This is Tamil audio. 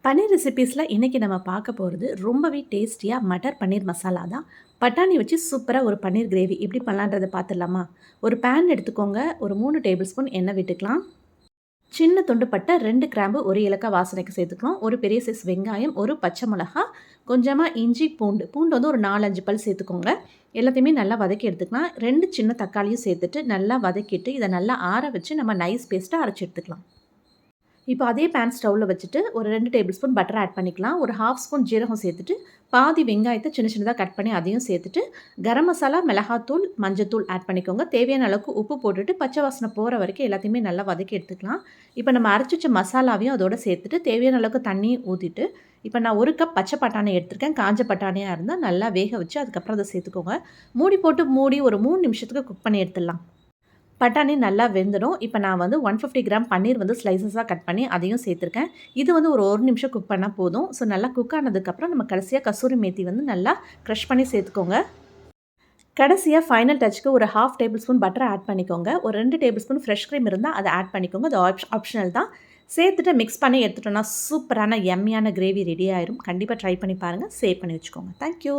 பன்னீர் ரெசிபீஸில் இன்றைக்கி நம்ம பார்க்க போகிறது ரொம்பவே டேஸ்டியாக மட்டர் பன்னீர் மசாலா தான். பட்டாணி வச்சு சூப்பராக ஒரு பன்னீர் கிரேவி எப்படி பண்ணலான்றதை பார்த்துடலாமா? ஒரு பேன் எடுத்துக்கோங்க. ஒரு 3 டேபிள் ஸ்பூன் எண்ணெய் விட்டுக்கலாம். சின்ன துண்டு பட்டை, 2 கிராம்பு, ஒரு ஏலக்காய் வாசனைக்கு சேர்த்துக்கலாம். ஒரு பெரிய சைஸ் வெங்காயம், ஒரு பச்சை மிளகா, கொஞ்சமாக இஞ்சி, பூண்டு வந்து ஒரு 4-5 பல் சேர்த்துக்கோங்க. எல்லாத்தையுமே நல்லா வதக்கி எடுத்துக்கலாம். 2 சின்ன தக்காளியும் சேர்த்துட்டு நல்லா வதக்கிட்டு இதை நல்லா ஆற வச்சு நம்ம நைஸ் பேஸ்ட்டாக அரைச்சி எடுத்துக்கலாம். இப்போ அதே பேன் ஸ்டவ்வில் வச்சுட்டு ஒரு 2 டேபிள் ஸ்பூன் பட்டர் ஆட் பண்ணிக்கலாம். ஒரு 1/2 ஸ்பூன் ஜீரகம் சேர்த்துட்டு பாதி வெங்காயத்தை சின்ன சின்னதாக கட் பண்ணி அதையும் சேர்த்துட்டு கரம் மசாலா, மிளகாத்தூள், மஞ்சத்தூள் ஆட் பண்ணிக்கோங்க. தேவையான அளவுக்கு உப்பு போட்டுட்டு பச்சை வாசனை போகிற வரைக்கும் எல்லாத்தையுமே நல்லா வதக்கி எடுத்துக்கலாம். இப்போ நம்ம அரைச்சி வச்ச மசாலாவையும் அதோட சேர்த்துட்டு தேவையான அளவுக்கு தண்ணி ஊற்றிட்டு இப்போ நான் 1 கப் பச்சை பட்டாணி எடுத்திருக்கேன். காஞ்ச பட்டாணியாக இருந்தால் நல்லா வேக வச்சு அதுக்கப்புறம் அதை சேர்த்துக்கோங்க. மூடி ஒரு 3 நிமிஷத்துக்கு குக் பண்ணி எடுத்துடலாம். பட்டாணி நல்லா வெந்துடும். இப்போ நான் வந்து 150 கிராம் பன்னீர் வந்து ஸ்லைசஸாக கட் பண்ணி அதையும் சேர்த்துருக்கேன். இது வந்து ஒரு 1 நிமிஷம் குக் பண்ணால் போதும். ஸோ நல்லா குக் ஆனதுக்கப்புறம் நம்ம கடைசியாக கசூரி மேத்தி வந்து நல்லா க்ரஷ் பண்ணி சேர்த்துக்கோங்க. கடைசியாக ஃபைனல் டச்சுக்கு ஒரு 1/2 டேபிள் ஸ்பூன் பட்டரை ஆட் பண்ணிக்கோங்க. ஒரு 2 டேபிள் ஸ்பூன் ஃப்ரெஷ் க்ரீம் இருந்தால் அதை ஆட் பண்ணிக்கோங்க. அது ஆப்ஷனல் தான். சேர்த்துட்டு மிக்ஸ் பண்ணி எடுத்துட்டோன்னா சூப்பரான எம்மியான கிரேவி ரெடி ஆயிரும். கண்டிப்பாக ட்ரை பண்ணி பாருங்கள். சேவ் பண்ணி வச்சுக்கோங்க. தேங்க்யூ.